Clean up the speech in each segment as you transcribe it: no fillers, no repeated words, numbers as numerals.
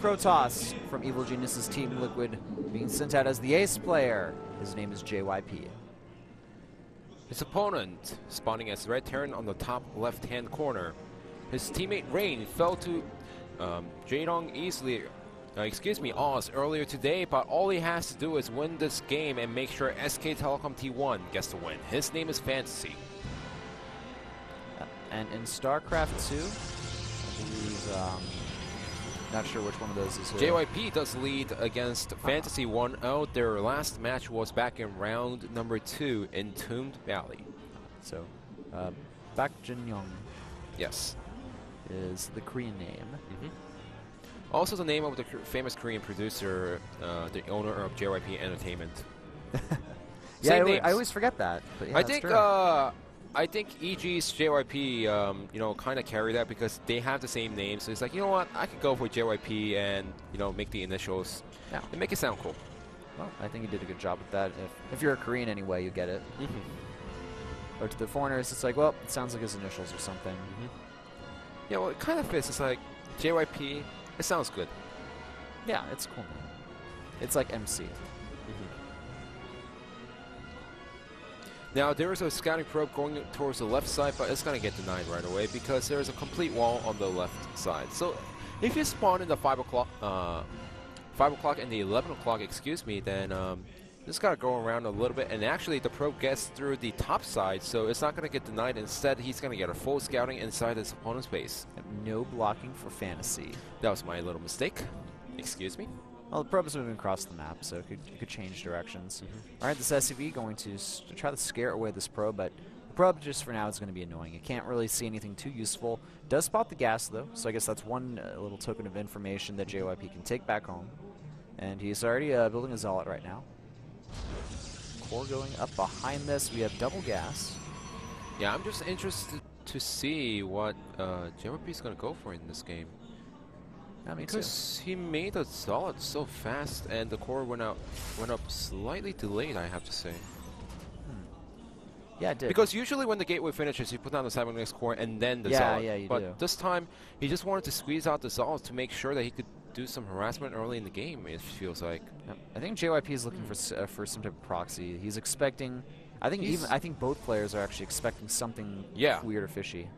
Protoss from Evil Genius's Team Liquid being sent out as the ace player. His name is JYP. His opponent spawning as Red Terran on the top left-hand corner. His teammate Rain fell to Jaedong easily, Oz earlier today, but all he has to do is win this game and make sure SK Telecom T1 gets the win. His name is Fantasy. And in StarCraft 2, I believe, not sure which one of those is who. JYP does lead against Fantasy 1-0. Their last match was back in round number 2 in Tombed Valley. So, Bak Jin-young. Yes. Is the Korean name. Also the name of the famous Korean producer, the owner of JYP Entertainment. Yeah, I always forget that. But yeah, I think EG's JYP, you know, kind of carry that because they have the same name. So it's like, you know what, I could go for JYP and, you know, make the initials and make it sound cool. Well, I think you did a good job with that. If you're a Korean anyway, you get it. But to the foreigners, it's like, well, it sounds like his initials or something. Yeah, well, it kind of fits. It's like JYP. It sounds good. Yeah, it's cool. It's like MC. Now, there is a scouting probe going towards the left side, but it's going to get denied right away because there is a complete wall on the left side. So, if you spawn in the 5 o'clock and the 11 o'clock, excuse me, then just got to go around a little bit. And actually, the probe gets through the top side, so it's not going to get denied. Instead, he's going to get a full scouting inside his opponent's base. No blocking for Fantasy. That was my little mistake. Excuse me. Well, the probe is moving across the map, so it could change directions. All right, this SCV going to try to scare away this probe, but the probe just for now is going to be annoying. It can't really see anything too useful. Does spot the gas, though, so I guess that's one little token of information that JYP can take back home. And he's already building a Zealot right now. Core going up behind this. We have double gas. Yeah, I'm just interested to see what JYP is going to go for in this game. Because he made a Zealot so fast, and the core went up slightly delayed, I have to say. Yeah, it did. Because usually when the gateway finishes, you put down the Cybernetics core and then the Zealot. Yeah, you do. But this time, he just wanted to squeeze out the Zealot to make sure that he could do some harassment early in the game, it feels like. I think JYP is looking for some type of proxy. He's expecting... I think both players are actually expecting something weird or fishy.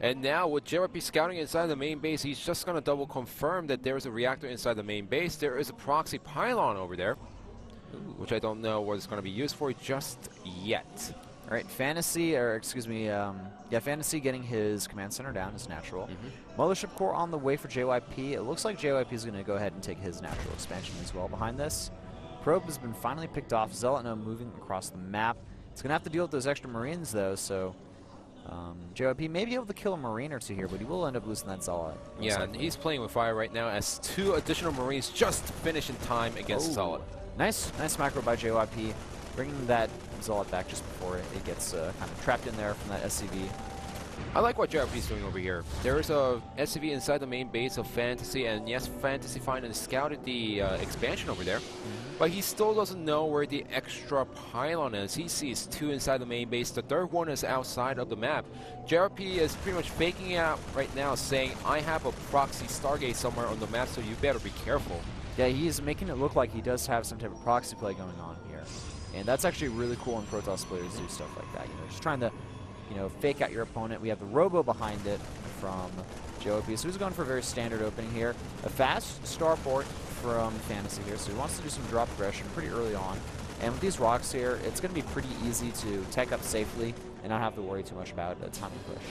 And now with JYP scouting inside the main base, he's just going to double confirm that there is a reactor inside the main base. There is a proxy pylon over there, which I don't know what it's going to be used for just yet. All right, Fantasy, or excuse me, Fantasy getting his command center down is natural. Mothership core on the way for JYP. It looks like JYP is going to go ahead and take his natural expansion as well behind this. Probe has been finally picked off. Zealot now moving across the map. It's going to have to deal with those extra Marines, though, so... JYP may be able to kill a Marine or two here, but he will end up losing that Zealot. Yeah, and he's playing with fire right now as 2 additional Marines just finish in time against Zealot. Nice macro by JYP, bringing that Zealot back just before it gets kind of trapped in there from that SCV. I like what JYP is doing over here. There is a SCV inside the main base of Fantasy, and yes, Fantasy finally scouted the expansion over there. But he still doesn't know where the extra pylon is. He sees 2 inside the main base. The third one is outside of the map. JYP is pretty much faking it out right now, saying, I have a proxy Stargate somewhere on the map, so you better be careful. Yeah, he's making it look like he does have some type of proxy play going on here. And that's actually really cool when Protoss players do stuff like that. You know, just trying to, you know, fake out your opponent. We have the Robo behind it from JYP. So he's going for a very standard opening here. A fast starport from Fantasy here, so he wants to do some drop aggression pretty early on. And with these rocks here, it's going to be pretty easy to tech up safely and not have to worry too much about a time to push.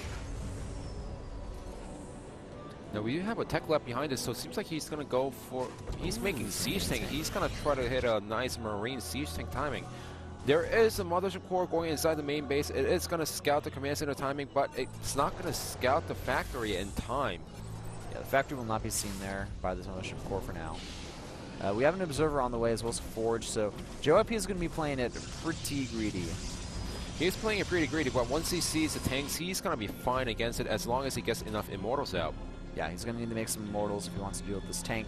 Now we do have a tech lab behind us, so it seems like he's going to go for... He's making siege tank. He's going to try to hit a nice Marine siege tank timing. There is a Mothership core going inside the main base. It is going to scout the command center timing, but it's not going to scout the factory in time. Yeah, the factory will not be seen there by this Mothership core for now. We have an observer on the way as well as a forge, so JYP is going to be playing it pretty greedy. He's playing it pretty greedy, but once he sees the tanks, he's going to be fine against it as long as he gets enough Immortals out. Yeah, he's going to need to make some Immortals if he wants to deal with this tank.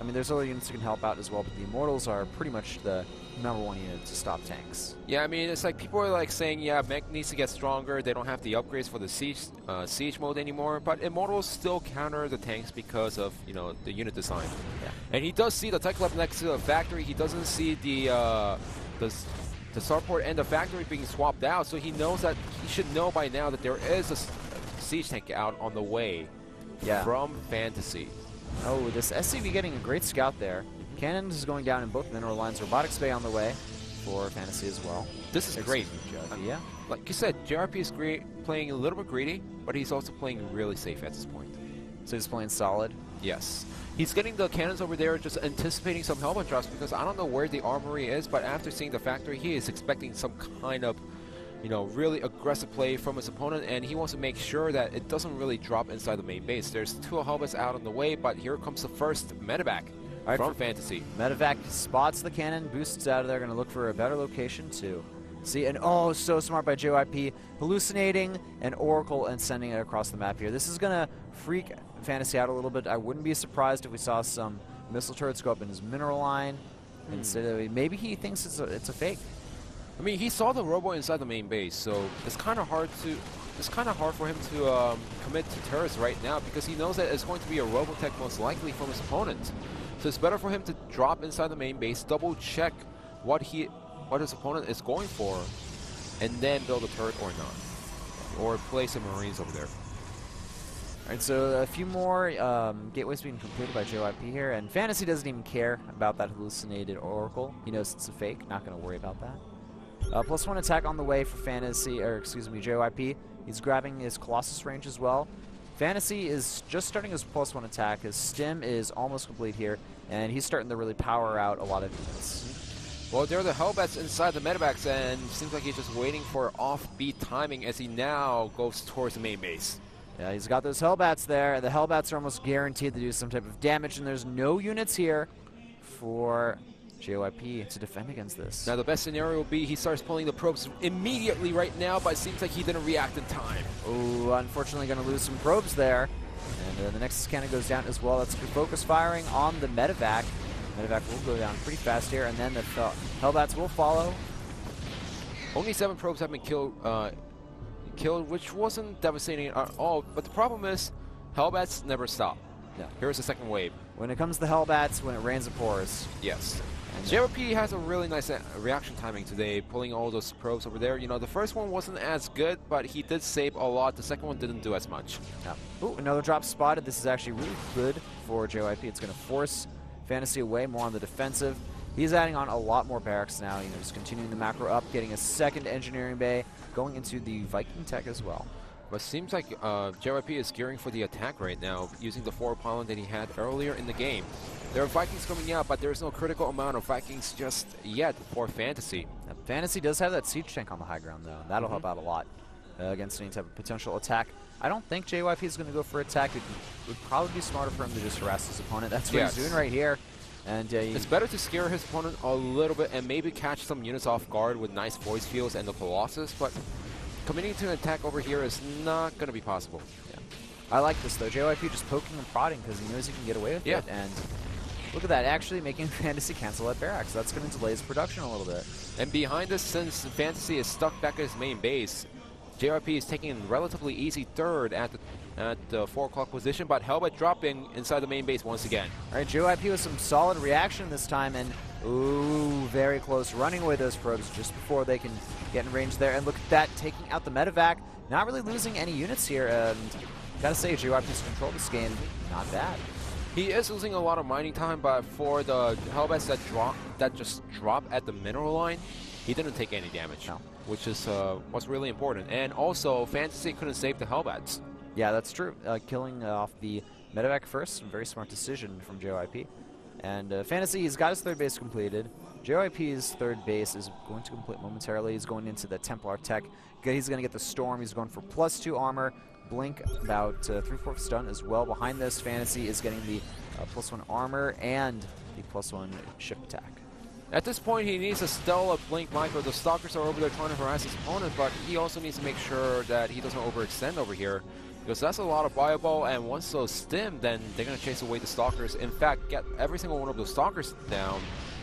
I mean, there's other units that can help out as well, but the Immortals are pretty much the #1 unit to stop tanks. Yeah, I mean, it's like people are like saying, yeah, mech needs to get stronger. They don't have the upgrades for the siege mode anymore. But Immortals still counter the tanks because of, you know, the unit design. Yeah. And he does see the tech lab next to the factory. He doesn't see the starport and the factory being swapped out. So he knows that he should know by now that there is a siege tank out on the way from Fantasy. Oh, this SCV getting a great scout there. Cannons is going down in both mineral lines. Robotics Bay on the way for Fantasy as well. This is great. Yeah. Like you said, JYP is playing a little bit greedy, but he's also playing really safe at this point. So he's playing solid. Yes. He's getting the cannons over there, just anticipating some helmet drops, because I don't know where the armory is, but after seeing the factory, he is expecting some kind of, you know, really aggressive play from his opponent, and he wants to make sure that it doesn't really drop inside the main base. There's 2 helmets out on the way, but here comes the first medevac from Fantasy. Medevac spots the cannon, boosts out of there, going to look for a better location too. See, and oh, so smart by JYP, hallucinating an Oracle and sending it across the map here. This is going to freak Fantasy out a little bit. I wouldn't be surprised if we saw some missile turrets go up in his mineral line. Instead of, maybe he thinks it's a fake. I mean, he saw the robo inside the main base, so it's kind of hard for him to commit to turrets right now, because he knows that it's going to be a Robotech most likely from his opponent. So it's better for him to drop inside the main base, double check what his opponent is going for, and then build a turret or not, or place some Marines over there. All right, so a few more gateways being completed by JYP here, and Fantasy doesn't even care about that hallucinated Oracle. He knows it's a fake, not going to worry about that. +1 attack on the way for Fantasy, or excuse me, JYP. He's grabbing his Colossus range as well. Fantasy is just starting his +1 attack. His stim is almost complete here, and he's starting to really power out a lot of units. Well, there are the Hellbats inside the medevacs, and seems like he's just waiting for offbeat timing as he now goes towards the main base. Yeah, he's got those Hellbats there. The Hellbats are almost guaranteed to do some type of damage, and there's no units here for JYP to defend against this. Now the best scenario will be he starts pulling the probes immediately right now, but it seems like he didn't react in time. Oh, unfortunately going to lose some probes there. And the Nexus cannon goes down as well. That's focus firing on the medevac. Medevac will go down pretty fast here, and then the Hellbats will follow. Only 7 probes have been killed, which wasn't devastating at all, but the problem is Hellbats never stop. Yeah. Here's the second wave. When it comes to Hellbats, when it rains and pours. Yes. JYP has a really nice reaction timing today, pulling all those probes over there. You know, the first one wasn't as good, but he did save a lot. The second one didn't do as much. Yeah. Ooh, another drop spotted. This is actually really good for JYP. It's going to force Fantasy away, more on the defensive. He's adding on a lot more barracks now, you know, just continuing the macro up, getting a second engineering bay, going into the Viking tech as well. But it seems like JYP is gearing for the attack right now, using the 4 pylon that he had earlier in the game. There are Vikings coming out, but there's no critical amount of Vikings just yet for Fantasy. Fantasy does have that siege tank on the high ground, though, and that'll help out a lot against any type of potential attack. I don't think JYP is going to go for attack. It would probably be smarter for him to just harass his opponent. That's what he's doing right here. And it's better to scare his opponent a little bit and maybe catch some units off guard with nice voice fields and the Colossus, but committing to an attack over here is not going to be possible. Yeah. I like this, though. JYP just poking and prodding because he knows he can get away with it. And look at that, actually making Fantasy cancel that barracks. That's going to delay his production a little bit. And behind us, since Fantasy is stuck back at his main base, JYP is taking a relatively easy third at the 4 o'clock position, but Hellbat dropping inside the main base once again. All right, JYP with some solid reaction this time, and ooh, very close, running away those probes just before they can get in range there. And look at that, taking out the medevac, not really losing any units here. And gotta say, JYP's control this game, not bad. He is losing a lot of mining time, but for the Hellbats that just drop at the mineral line, he didn't take any damage, which is what's really important. And also, Fantasy couldn't save the Hellbats. Yeah, that's true. Killing off the medevac first, very smart decision from JYP. And Fantasy, he's got his third base completed. JYP's third base is going to complete momentarily. He's going into the Templar tech. He's going to get the Storm. He's going for +2 armor. Blink about 3/4 stun as well. Behind this, Fantasy is getting the +1 armor and the +1 ship attack. At this point, he needs a Stella Blink Micro. The Stalkers are over there trying to harass his opponent, but he also needs to make sure that he doesn't overextend over here. Because that's a lot of Fireball, and once those stim, then they're going to chase away the Stalkers. In fact, get every single one of those Stalkers down.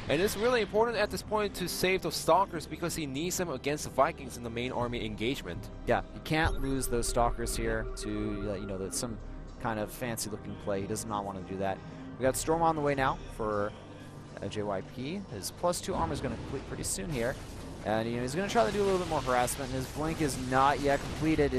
And it's really important at this point to save those Stalkers because he needs them against the Vikings in the main army engagement. Yeah, you can't lose those Stalkers here to, you know, some kind of fancy-looking play. He does not want to do that. We got Storm on the way now for JYP. His +2 armor is going to complete pretty soon here. And, you know, he's going to try to do a little bit more harassment. His blink is not yet completed.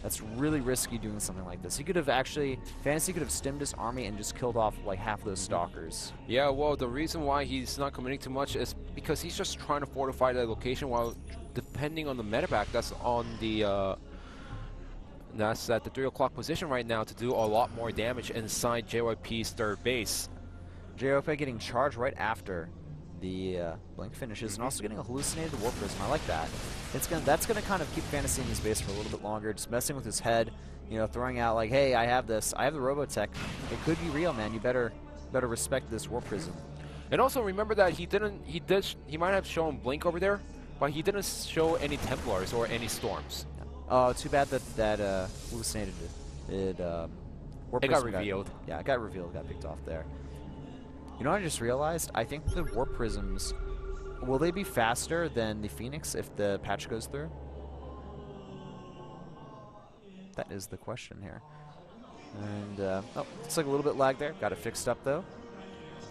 That's really risky doing something like this. He could have actually, Fantasy could have stemmed his army and just killed off like half those Stalkers. Yeah, well, the reason why he's not committing too much is because he's just trying to fortify that location while depending on the medevac that's on the, that's at the 3 o'clock position right now to do a lot more damage inside JYP's third base. JYP getting charged right after the blink finishes and also getting a hallucinated Warp Prism. I like that. That's gonna kind of keep Fantasy in his base for a little bit longer, just messing with his head, you know, throwing out like, hey, I have this, I have the Robotech. It could be real, man. You better respect this Warp Prism. And also remember that he might have shown blink over there, but he didn't show any Templars or any Storms. Oh, too bad that hallucinated Warp Prism got revealed. Yeah, it got revealed, got picked off there. You know what I just realized? I think the Warp Prisms, will they be faster than the Phoenix if the patch goes through? That is the question here. And, oh, it's like a little bit lag there. Got it fixed up, though.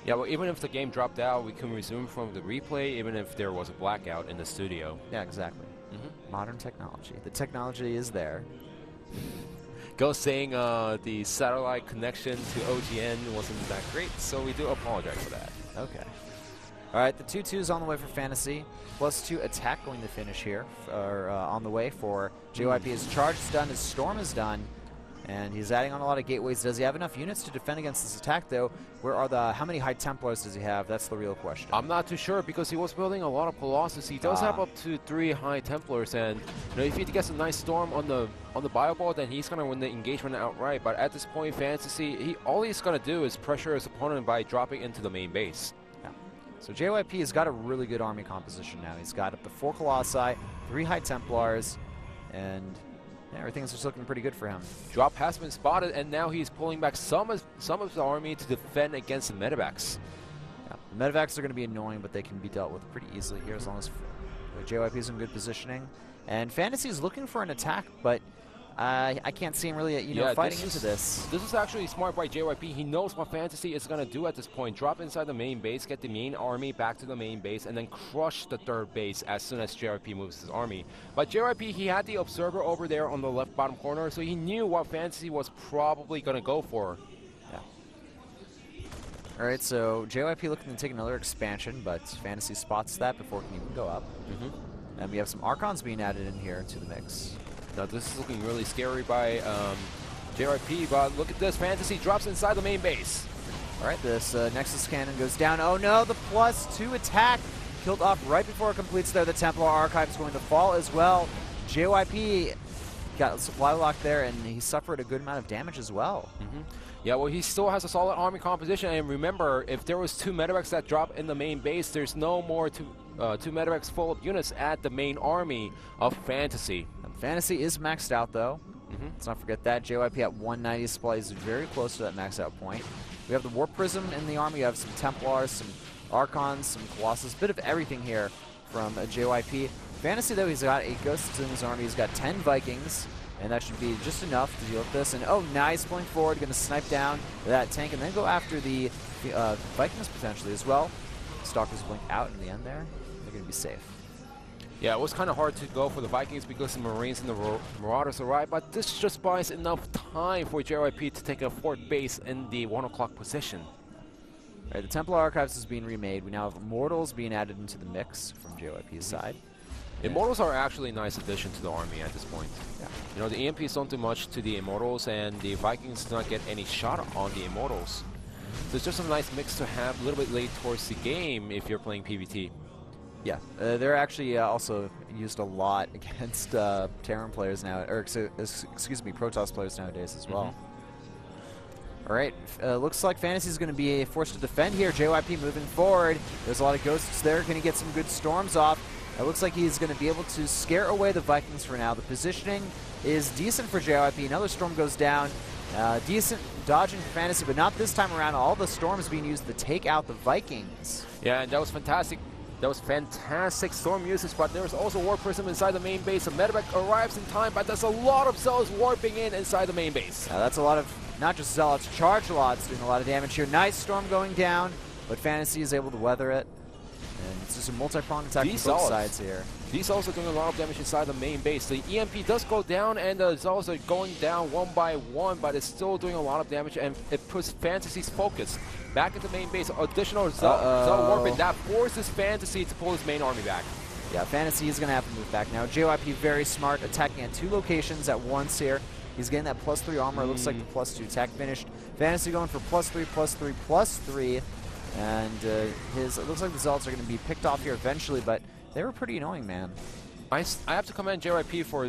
Yeah, well, even if the game dropped out, we can resume from the replay, even if there was a blackout in the studio. Yeah, exactly. Modern technology. The technology is there. Go saying the satellite connection to OGN wasn't that great, so we do apologize for that. Okay. All right, the 2-2's on the way for Fantasy. +2 attack going to finish here, on the way for JYP. His charge is done, his storm is done, and he's adding on a lot of gateways. Does he have enough units to defend against this attack, though? How many High Templars does he have? That's the real question. I'm not too sure because he was building a lot of Colossus. He does have up to 3 High Templars, and you know, if he gets a nice storm on the Bioball, then he's gonna win the engagement outright. But at this point, Fantasy, all he's gonna do is pressure his opponent by dropping into the main base. Yeah. So JYP has got a really good army composition now. He's got up to 4 Colossi, 3 High Templars, and yeah, everything's just looking pretty good for him. Drop has been spotted, and now he's pulling back some of his army to defend against the medevacs. Yeah, the medevacs are going to be annoying, but they can be dealt with pretty easily here as long as JYP is in good positioning. And Fantasy is looking for an attack, but I can't see him really, you know, fighting into this. This is actually smart by JYP. He knows what Fantasy is going to do at this point. Drop inside the main base, get the main army back to the main base, and then crush the third base as soon as JYP moves his army. But JYP, he had the Observer over there on the left bottom corner, so he knew what Fantasy was probably going to go for. Yeah. All right, so JYP looking to take another expansion, but Fantasy spots that before it can even go up. And we have some Archons being added in here to the mix. Now this is looking really scary by JYP, but look at this. Fantasy drops inside the main base. All right, this Nexus Cannon goes down. Oh no, the +2 attack killed off right before it completes there. The Templar Archive is going to fall as well. JYP got a supply lock there, and he suffered a good amount of damage as well. Yeah, well, he still has a solid army composition, and remember, if there was 2 medevacs that drop in the main base, there's no more 2 medevacs full of units at the main army of Fantasy. Fantasy is maxed out, though. Let's not forget that. JYP at 190 supply is very close to that maxed out point. We have the Warp Prism in the army. You have some Templars, some Archons, some Colossus, bit of everything here from JYP. Fantasy, though, he's got 8 Ghosts in his army. He's got 10 Vikings, and that should be just enough to deal with this. And oh, nice, pulling forward, going to snipe down that tank, and then go after the Vikings potentially as well. Stalkers blink out in the end there. They're going to be safe. Yeah, it was kind of hard to go for the Vikings because the Marines and the Marauders arrived, but this just buys enough time for JYP to take a fort base in the 1 o'clock position. All right, the Templar Archives is being remade. We now have Immortals being added into the mix from JYP's side. Immortals are actually a nice addition to the army at this point. Yeah. You know, the EMPs don't do much to the Immortals, and the Vikings do not get any shot on the Immortals. So it's just a nice mix to have a little bit late towards the game if you're playing PvT. Yeah, they're actually also used a lot against Terran players now, or excuse me, Protoss players nowadays as well. All right, looks like Fantasy is going to be forced to defend here. JYP moving forward. There's a lot of Ghosts there. Going to get some good storms off. It looks like he's going to be able to scare away the Vikings for now. The positioning is decent for JYP. Another storm goes down. Decent dodging for Fantasy, but not this time around. All the storms being used to take out the Vikings. Yeah, and that was fantastic. That was fantastic storm usage, but there's also Warp Prism inside the main base. So Medevac arrives in time, but there's a lot of Zealots warping in inside the main base. That's a lot of, not just Zealots, Charge Lots doing a lot of damage here. Nice storm going down, but Fantasy is able to weather it. And it's just a multi-pronged attack from both sides here. These also doing a lot of damage inside the main base. The EMP does go down, and the Zealots are going down one by one, but it's still doing a lot of damage, and it puts Fantasy's focus back into main base. Additional Zealot warping that forces Fantasy to pull his main army back. Yeah, Fantasy is going to have to move back now. JYP very smart, attacking at 2 locations at once here. He's getting that +3 armor. It looks like the +2 attack finished. Fantasy going for +3, +3, +3. And it looks like the Zealots are going to be picked off here eventually, but they were pretty annoying, man. I have to commend JYP for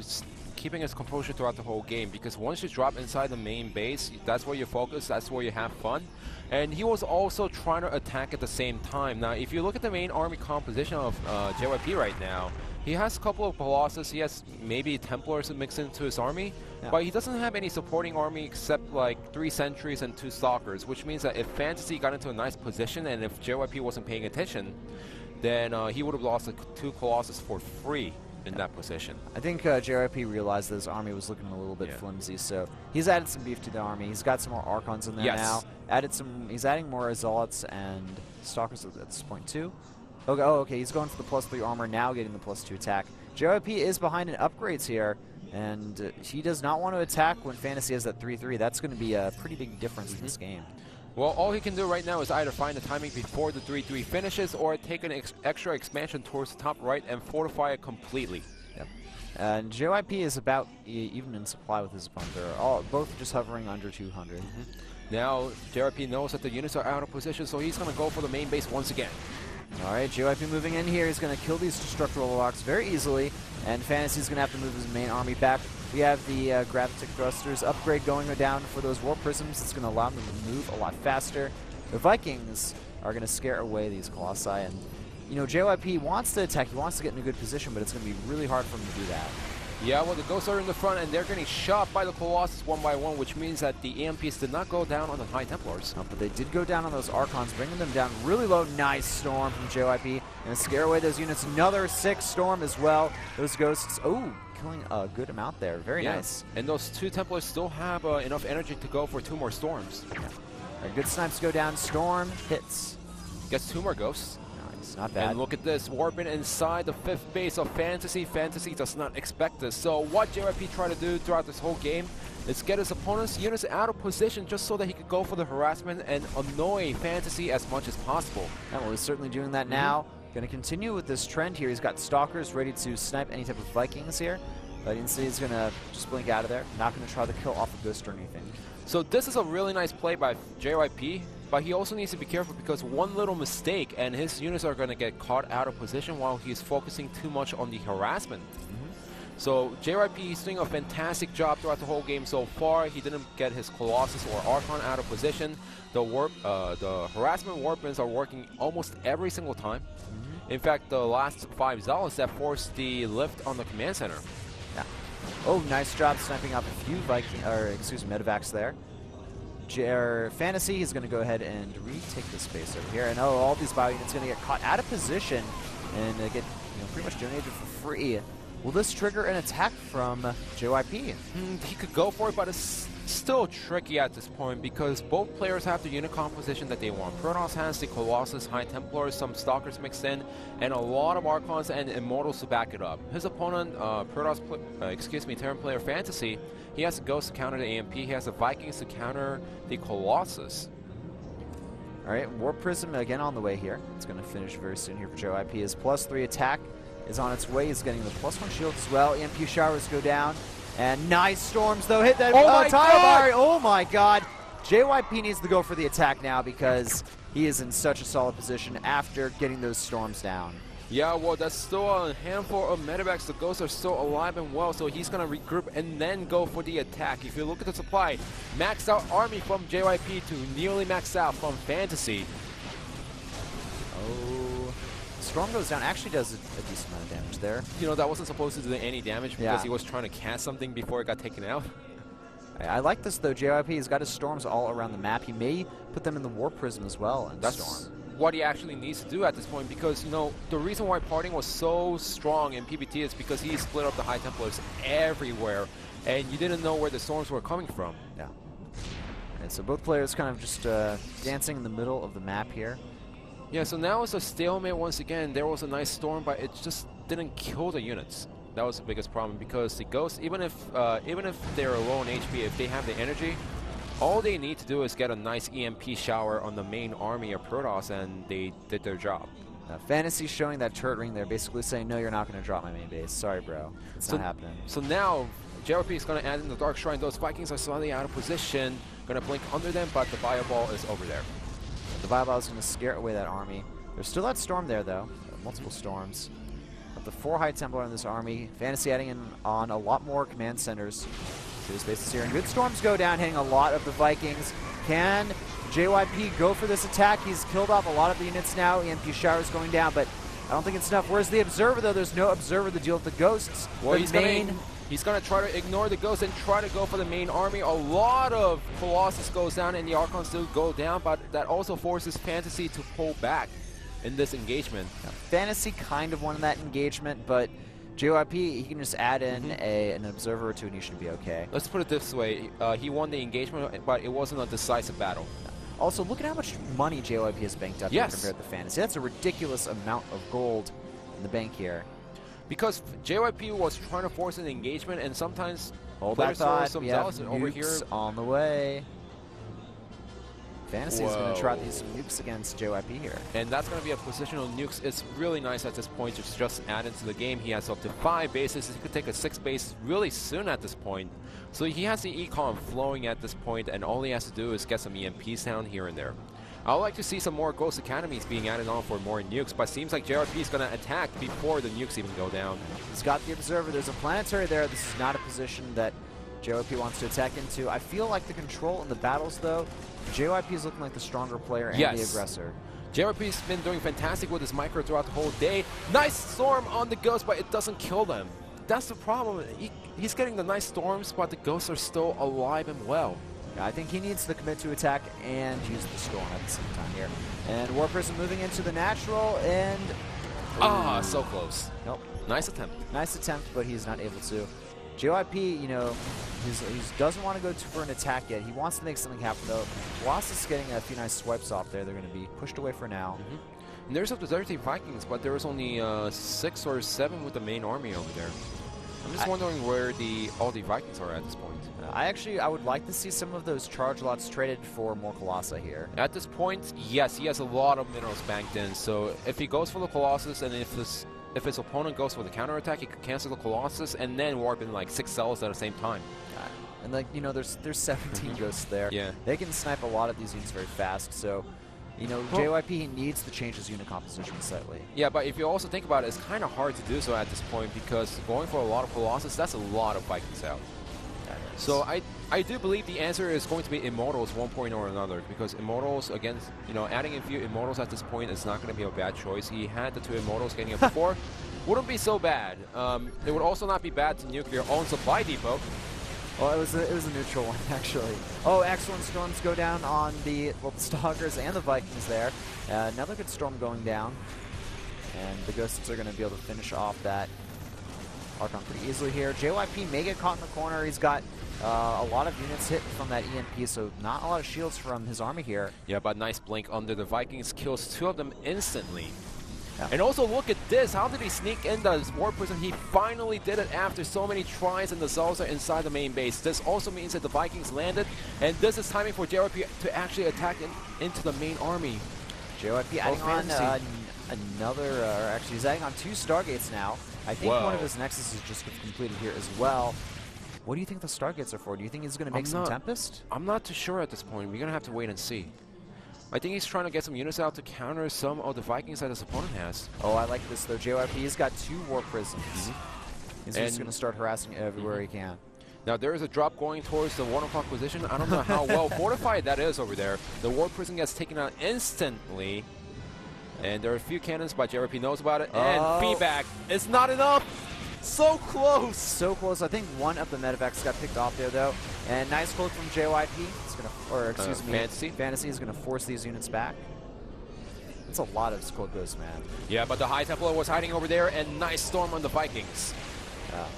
keeping his composure throughout the whole game, because once you drop inside the main base, that's where you focus, that's where you have fun. And he was also trying to attack at the same time. Now, if you look at the main army composition of JYP right now, he has a couple of Colossus, he has maybe Templars mixed into his army, but he doesn't have any supporting army except like 3 Sentries and 2 Stalkers, which means that if Fantasy got into a nice position and if JYP wasn't paying attention, then he would have lost the 2 Colossus for free in that position. I think JYP realized that his army was looking a little bit flimsy, so he's added some beef to the army. He's got some more Archons in there now. He's adding more Zealots and Stalkers at this point too. Okay, okay, he's going for the +3 armor, now getting the +2 attack. JYP is behind in upgrades here, and he does not want to attack when Fantasy has that 3-3. That's going to be a pretty big difference in this game. Well, all he can do right now is either find the timing before the 3-3 finishes or take an extra expansion towards the top right and fortify it completely. Yep. And JYP is about even in supply with his opponent. They're both just hovering under 200. Now, JYP knows that the units are out of position, so he's going to go for the main base once again. All right, JYP moving in here. He's going to kill these Destructible Locks very easily, and Fantasy's going to have to move his main army back. We have the Gravitic Thrusters upgrade going down for those Warp Prisms. It's going to allow them to move a lot faster. The Vikings are going to scare away these Colossi, and you know, JYP wants to attack. He wants to get in a good position, but it's going to be really hard for him to do that. Yeah, well, the Ghosts are in the front, and they're getting shot by the Colossus one by one, which means that the EMPs did not go down on the High Templars. No, but they did go down on those Archons, bringing them down really low. Nice storm from JYP, and scare away those units. Another 6 storm as well. Those Ghosts, killing a good amount there. Very nice. And those 2 Templars still have enough energy to go for 2 more storms. Right, good snipes go down. Storm hits. Gets 2 more Ghosts. Not bad. And look at this, warping inside the 5th base of Fantasy. Fantasy does not expect this. So what JYP tried to do throughout this whole game is get his opponent's units out of position just so that he could go for the harassment and annoy Fantasy as much as possible. And well, he's certainly doing that now. Going to continue with this trend here. He's got Stalkers ready to snipe any type of Vikings here. But instead he's going to just blink out of there. Not going to try to kill off a Ghost or anything. So this is a really nice play by JYP. But he also needs to be careful because one little mistake and his units are going to get caught out of position while he's focusing too much on the harassment. So JYP is doing a fantastic job throughout the whole game so far. He didn't get his Colossus or Archon out of position. The harassment warpins are working almost every single time. In fact, the last 5 Zealots that forced the lift on the command center. Yeah. Oh, nice job sniping off a few Medevacs there. Fantasy is going to go ahead and retake the space over here, and all these bio units going to get caught out of position and get pretty much donated for free. Will this trigger an attack from JYP? He could go for it, but it's still tricky at this point because both players have the unit composition that they want. Protoss has the Colossus, High Templars, some Stalkers mixed in, and a lot of Archons and Immortals to back it up. His opponent, Terran player Fantasy, he has a Ghost to counter the AMP, he has the Vikings to counter the Colossus. Alright, Warp Prism again on the way here. It's going to finish very soon here for JYP. His +3 attack is on its way. He's getting the +1 shield as well. EMP showers go down. And nice storms, though. Hit that Tile. Oh, my God. JYP needs to go for the attack now because he is in such a solid position after getting those storms down. Yeah, well, that's still a handful of Medevacs. The Ghosts are still alive and well, so he's going to regroup and then go for the attack. If you look at the supply, maxed out army from JYP to nearly maxed out from Fantasy. Oh. Storm goes down, actually does a decent amount of damage there. You know, that wasn't supposed to do any damage because he was trying to cast something before it got taken out. I like this, though. JYP, he's got his storms all around the map. He may put them in the War Prism as well and Storm. What he actually needs to do at this point, because, you know, the reason why parting was so strong in PvT is because he split up the High Templars everywhere, and you didn't know where the storms were coming from. Yeah. And so both players kind of just dancing in the middle of the map here. Yeah, so now it's a stalemate once again. There was a nice storm, but it just didn't kill the units. That was the biggest problem, because the Ghosts, even if they're low on HP, if they have the energy, all they need to do is get a nice EMP shower on the main army of Protoss, and they did their job. Fantasy showing that turret ring there, basically saying, no, you're not going to drop my main base. Sorry, bro. It's not happening. So now, JYP is going to add in the Dark Shrine. Those Vikings are slightly out of position. Going to blink under them, but the Bio Ball is over there. The Bio Ball is going to scare away that army. There's still that storm there, though. Multiple storms. But the 4 High Templar in this army. Fantasy adding in on a lot more command centers to his bases here. And good storms go down, hitting a lot of the Vikings. Can JYP go for this attack? He's killed off a lot of the units now. EMP showers going down, but I don't think it's enough. Where's the Observer, though? There's no Observer to deal with the Ghosts. Well, he's going to try to ignore the Ghosts and try to go for the main army. A lot of Colossus goes down and the Archons do go down, but that also forces Fantasy to pull back in this engagement. Now, Fantasy kind of won that engagement, but JYP, he can just add in an Observer or two and he should be okay. Let's put it this way. He won the engagement, but it wasn't a decisive battle. Also, look at how much money JYP has banked up here compared to Fantasy. That's a ridiculous amount of gold in the bank here. Because JYP was trying to force an engagement, and sometimes hold that thought. Some we have zealots over here on the way. Fantasy is going to try these nukes against JYP here. And that's going to be a positional nukes. It's really nice at this point to just add into the game. He has up to 5 bases. He could take a 6th base really soon at this point. So he has the econ flowing at this point, and all he has to do is get some EMPs down here and there. I would like to see some more Ghost Academies being added on for more nukes, but it seems like JYP is going to attack before the nukes even go down. He's got the Observer. There's a planetary there. This is not a position that JYP wants to attack into. I feel like the control in the battles, though, JYP is looking like the stronger player and the aggressor. JYP's been doing fantastic with his micro throughout the whole day. Nice storm on the Ghost, but it doesn't kill them. That's the problem. He's getting the nice storms, but the Ghosts are still alive and well. Yeah, I think he needs to commit to attack and use the storm at the same time here. And War Prism moving into the natural, and... so close. Nope. Nice attempt. Nice attempt, but he's not able to. JYP, you know, he doesn't want to go for an attack yet. He wants to make something happen, though. Colossus is getting a few nice swipes off there. They're going to be pushed away for now. And there's up to 13 Vikings, but there was only 6 or 7 with the main army over there. I'm just wondering where all the Vikings are at this point. I would like to see some of those charge lots traded for more Colossi here. At this point, yes, he has a lot of minerals banked in. So if he goes for the Colossus, and if his opponent goes for the counterattack, he could cancel the Colossus and then warp in like 6 cells at the same time. And like, you know, there's 17 ghosts there. Yeah. They can snipe a lot of these units very fast. So, you know, JYP needs to change his unit composition slightly. Yeah, but if you also think about it, it's kind of hard to do so at this point, because going for a lot of Colossus, that's a lot of Vikings out. So I do believe the answer is going to be Immortals one point or another, because Immortals against, you know, adding a few Immortals at this point is not going to be a bad choice. He had the 2 Immortals getting it before. Wouldn't be so bad. It would also not be bad to nuke your own supply depot. Well, it was a neutral one, actually. Oh, excellent storms go down on the Stalkers and the Vikings there. Another good storm going down. And the Ghosts are going to be able to finish off that Archon pretty easily here. JYP may get caught in the corner. He's got a lot of units hit from that EMP, so not a lot of shields from his army here. Yeah, but nice blink under the Vikings. Kills 2 of them instantly. Yeah. And also look at this. How did he sneak in the War Prism? He finally did it after so many tries, and the Zulls are inside the main base. This also means that the Vikings landed, and this is timing for JYP to actually attack into the main army. JYP adding on another, actually he's adding on 2 Stargates now. I think one of his Nexus is just completed here as well. What do you think the Stargates are for? Do you think he's going to make some Tempest? I'm not too sure at this point. We're going to have to wait and see. I think he's trying to get some units out to counter some of the Vikings that his opponent has. Oh, I like this, though. JYP's got 2 War Prisms. He's just going to start harassing everywhere he can. Now, there is a drop going towards the 1 o'clock position. I don't know how well fortified that is over there. The War Prism gets taken out instantly. And there are a few cannons, but JYP knows about it. And feedback is not enough. So close. So close. I think one of the medevacs got picked off there, though. And nice cloak from JYP. It's gonna, or excuse me, Fantasy is going to force these units back. It's a lot of squad ghosts, man. Yeah, but the High Templar was hiding over there, and nice storm on the Vikings.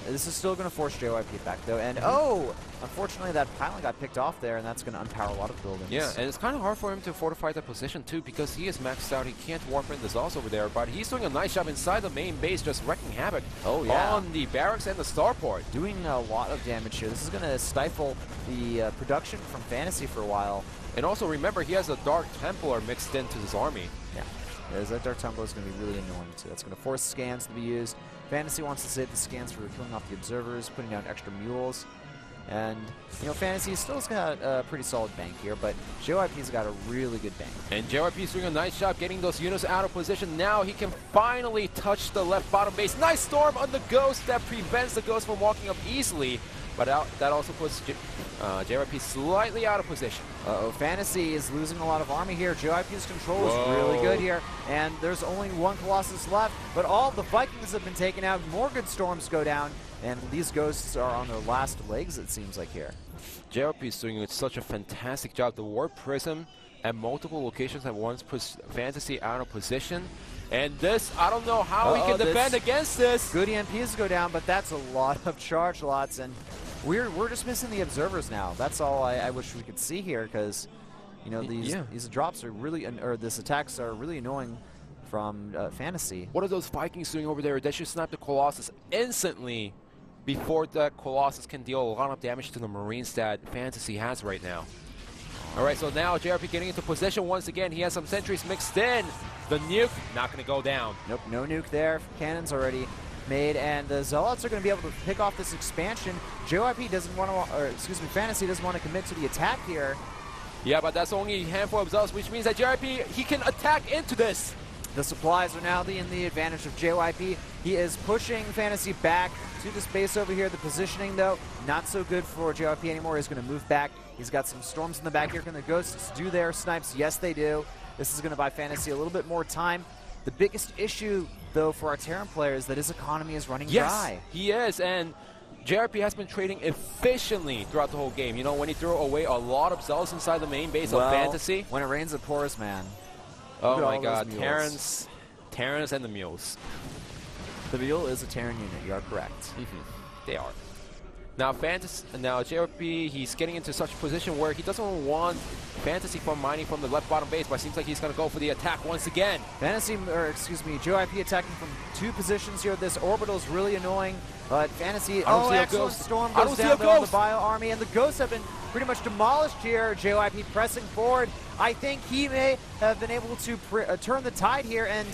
This is still going to force JYP back, though. And unfortunately, that pylon got picked off there, and that's going to unpower a lot of buildings. Yeah, and it's kind of hard for him to fortify the position, too, because he is maxed out. He can't warp in the Zals over there, but he's doing a nice job inside the main base, just wrecking havoc on the barracks and the starport. Doing a lot of damage here. This is going to stifle the production from Fantasy for a while. And also, remember, he has a Dark Templar mixed into his army. Yeah. That Dark Templar is going to be really annoying, too. That's going to force scans to be used. Fantasy wants to save the scans for killing off the observers, putting down extra mules. And, you know, Fantasy still has got a pretty solid bank here, but JYP's got a really good bank. And JYP's doing a nice job getting those units out of position. Now he can finally touch the left bottom base. Nice storm on the Ghost that prevents the Ghost from walking up easily. But that also puts JYP slightly out of position. Fantasy is losing a lot of army here. JYP's control is really good here. And there's only one Colossus left, but all the Vikings have been taken out. More good storms go down, and these Ghosts are on their last legs, it seems like here. JYP is doing such a fantastic job. The Warp Prism at multiple locations at once puts Fantasy out of position. And this, I don't know how he can defend against this. Good EMPs go down, but that's a lot of charge lots, and we're just missing the observers now. That's all I wish we could see here, because you know these drops are really, or these attacks are really annoying from Fantasy. What are those Vikings doing over there? They should snipe the Colossus instantly before the Colossus can deal a lot of damage to the Marines that Fantasy has right now. All right, so now JYP getting into position once again. He has some sentries mixed in. The nuke, not going to go down. Nope, no nuke there. Cannons already made, and the Zealots are going to be able to pick off this expansion. JYP doesn't want to, or excuse me, Fantasy doesn't want to commit to the attack here. Yeah, but that's only a handful of Zealots, which means that JYP, he can attack into this. The supplies are now in the advantage of JYP. He is pushing Fantasy back to this base over here. The positioning, though, not so good for JYP anymore. He's going to move back. He's got some storms in the back here. Can the Ghosts do their snipes? Yes, they do. This is going to buy Fantasy a little bit more time. The biggest issue, though, for our Terran player is that his economy is running dry. Yes, he is, and JYP has been trading efficiently throughout the whole game. You know, when he threw away a lot of Zealots inside the main base of Fantasy. When it rains, it pours, man. Oh my god, Terrans and the mules. The mule is a Terran unit, you are correct. They are. Now JYP, he's getting into such a position where he doesn't want Fantasy from mining from the left bottom base, but it seems like he's going to go for the attack once again. JYP attacking from two positions here. This orbital is really annoying, but Fantasy, excellent storm goes down though on the Bio Army, and the Ghosts have been pretty much demolished here. JYP pressing forward. I think he may have been able to turn the tide here, and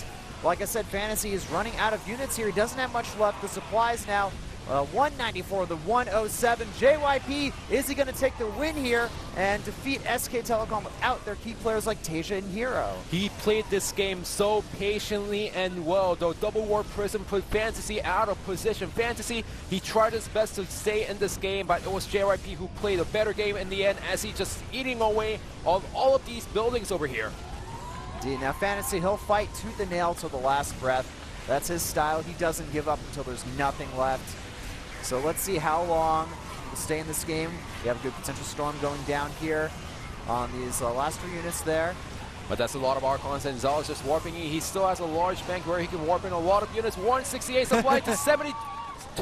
like I said, Fantasy is running out of units here. He doesn't have much left. The supplies now 194, the 107. JYP, is he going to take the win here and defeat SK Telecom without their key players like Tasia and Hero? He played this game so patiently and well, though. Double Warp Prism put Fantasy out of position. Fantasy, he tried his best to stay in this game, but it was JYP who played a better game in the end, as he just eating away on all of these buildings over here. Indeed. Now Fantasy, he'll fight tooth and nail till the last breath. That's his style. He doesn't give up until there's nothing left. So let's see how long we'll stay in this game. We have a good potential storm going down here on these last two units there. But that's a lot of Archons, and Zal is just warping in. He still has a large bank where he can warp in a lot of units. 168 supply to 72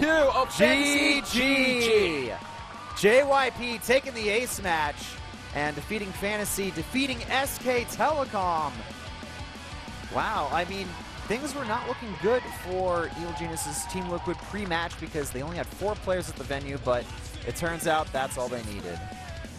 of GG! JYP taking the ace match and defeating Fantasy, defeating SK Telecom. Wow, I mean, things were not looking good for Evil Genius's Team Liquid pre-match because they only had 4 players at the venue, but it turns out that's all they needed.